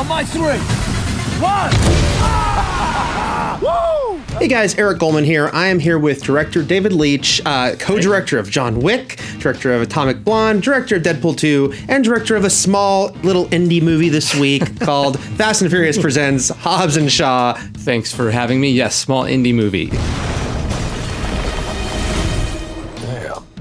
On my 3. 1. Woo! Hey guys, Eric Goldman here. I am here with director David Leitch, co-director of John Wick, director of Atomic Blonde, director of Deadpool 2, and director of a small little indie movie this week called Fast and Furious Presents Hobbs Shaw. Thanks for having me. Yes, small indie movie.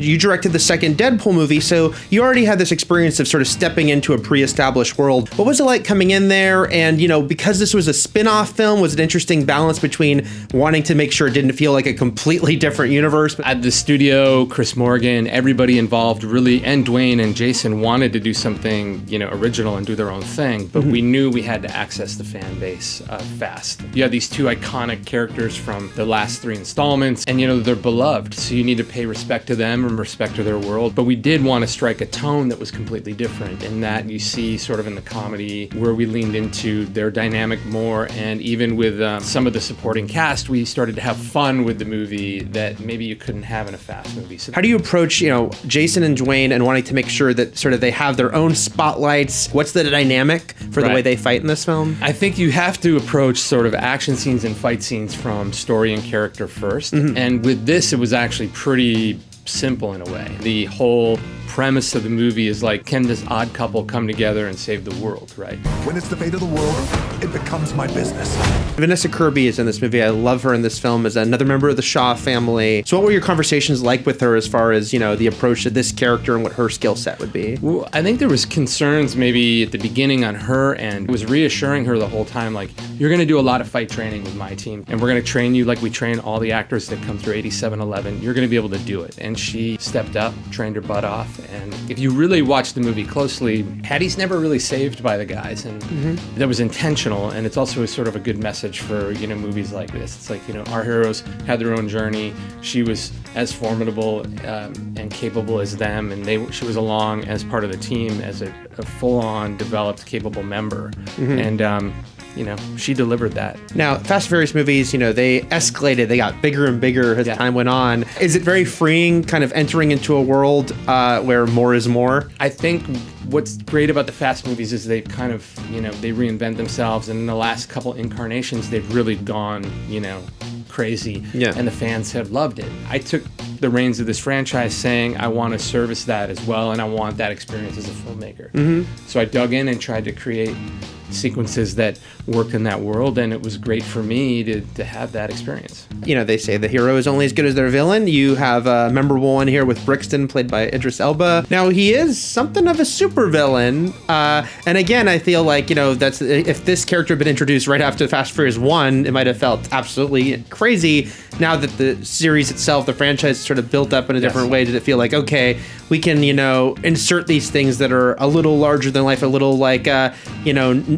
You directed the second Deadpool movie, so you already had this experience of sort of stepping into a pre-established world. What was it like coming in there? And, because this was a spin-off film, was it an interesting balance between wanting to make sure it didn't feel like a completely different universe? At the studio, Chris Morgan, everybody involved really, and Dwayne and Jason wanted to do something, original and do their own thing, but we knew we had to access the fan base fast. You have these two iconic characters from the last 3 installments, and, they're beloved, so you need to pay respect to them and respect to their world. But we did want to strike a tone that was completely different, in that you see sort of in the comedy where we leaned into their dynamic more, and even with some of the supporting cast, we started to have fun with the movie that maybe you couldn't have in a Fast movie. So how do you approach, Jason and Dwayne and wanting to make sure that sort of they have their own spotlights? What's the dynamic for the way they fight in this film? I think you have to approach sort of action scenes and fight scenes from story and character first. And with this, it was actually pretty simple in a way. The whole premise of the movie is like, can this odd couple come together and save the world, right? When it's the fate of the world, it becomes my business. Vanessa Kirby is in this movie. I love her in this film as another member of the Shaw family. So what were your conversations like with her as far as, the approach to this character and what her skill set would be? Well, I think there was concerns maybe at the beginning on her end. It was reassuring her the whole time, like, you're going to do a lot of fight training with my team, and we're going to train you like we train all the actors that come through 8711. You're going to be able to do it. And she stepped up, trained her butt off. And if you really watch the movie closely, Hattie's never really saved by the guys, and that was intentional. And it's also sort of a good message for, movies like this. It's like, our heroes had their own journey. She was as formidable and capable as them, and she was along as part of the team as a full-on developed, capable member. And she delivered that. Now, Fast and Furious movies, they escalated. They got bigger and bigger as time went on. Is it very freeing kind of entering into a world where more is more? I think what's great about the Fast movies is they've kind of, they reinvent themselves. And in the last couple incarnations, they've really gone, crazy. Yeah. And the fans have loved it. I took the reins of this franchise saying I want to service that as well, and I want that experience as a filmmaker. So I dug in and tried to create sequences that work in that world, and it was great for me to have that experience. They say the hero is only as good as their villain. You have a memorable one here with Brixton, played by Idris Elba. Now, he is something of a supervillain, and again, I feel like, that's if this character had been introduced right after Fast and Furious 1, it might have felt absolutely crazy. Now that the series itself, the franchise, sort of built up in a different way, did it feel like, okay, we can, insert these things that are a little larger than life, a little like,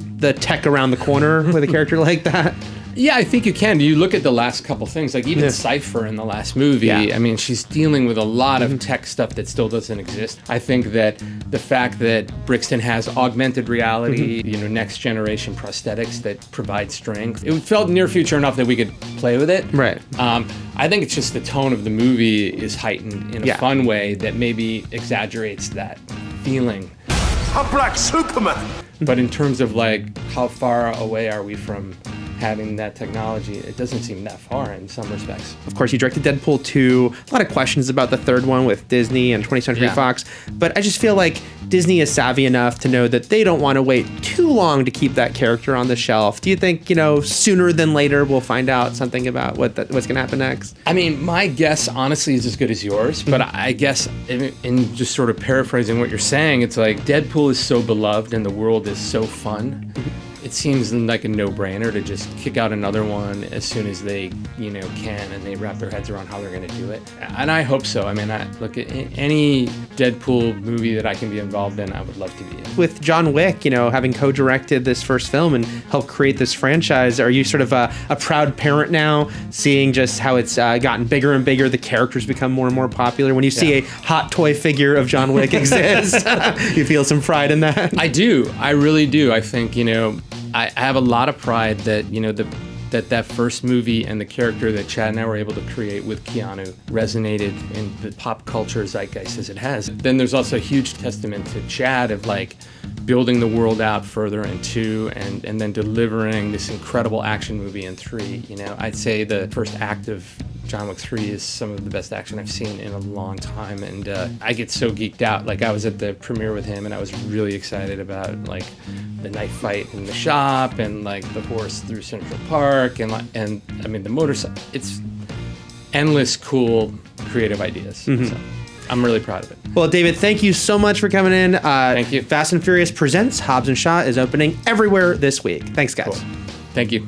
the tech around the corner with a character like that? Yeah, I think you can. You look at the last couple things, like even Cypher in the last movie. I mean, she's dealing with a lot of tech stuff that still doesn't exist. I think that the fact that Brixton has augmented reality, next generation prosthetics that provide strength, it felt near future enough that we could play with it. Right. I think it's just the tone of the movie is heightened in a fun way that maybe exaggerates that feeling. A black Superman! But in terms of like, how far away are we from having that technology, it doesn't seem that far in some respects. Of course, you directed Deadpool 2. A lot of questions about the third one with Disney and 20th Century Fox, but I just feel like Disney is savvy enough to know that they don't want to wait too long to keep that character on the shelf. Do you think, sooner than later we'll find out something about what's going to happen next? I mean, my guess, honestly, is as good as yours, but I guess in just sort of paraphrasing what you're saying, it's like Deadpool is so beloved and the world is so fun. It seems like a no-brainer to just kick out another one as soon as they, can, and they wrap their heads around how they're going to do it. And I hope so. I mean, look, at any Deadpool movie that I can be involved in, I would love to be in. With John Wick, having co-directed this first film and helped create this franchise, are you sort of a proud parent now, seeing just how it's gotten bigger and bigger, the characters become more and more popular? When you see a hot toy figure of John Wick exist, you feel some pride in that? I do. I really do. I think, I have a lot of pride that, that first movie and the character that Chad and I were able to create with Keanu resonated in the pop culture zeitgeist as it has. Then there's also a huge testament to Chad of like building the world out further in 2, and then delivering this incredible action movie in 3. You know, I'd say the first act of John Wick 3 is some of the best action I've seen in a long time, and I get so geeked out. Like, I was at the premiere with him, and I was really excited about like the knife fight in the shop, and like the horse through Central Park, and I mean the motorcycle. It's endless cool creative ideas. So I'm really proud of it. Well, David, thank you so much for coming in. Thank you. Fast and Furious Presents Hobbs and Shaw is opening everywhere this week. Thanks, guys. Cool. Thank you.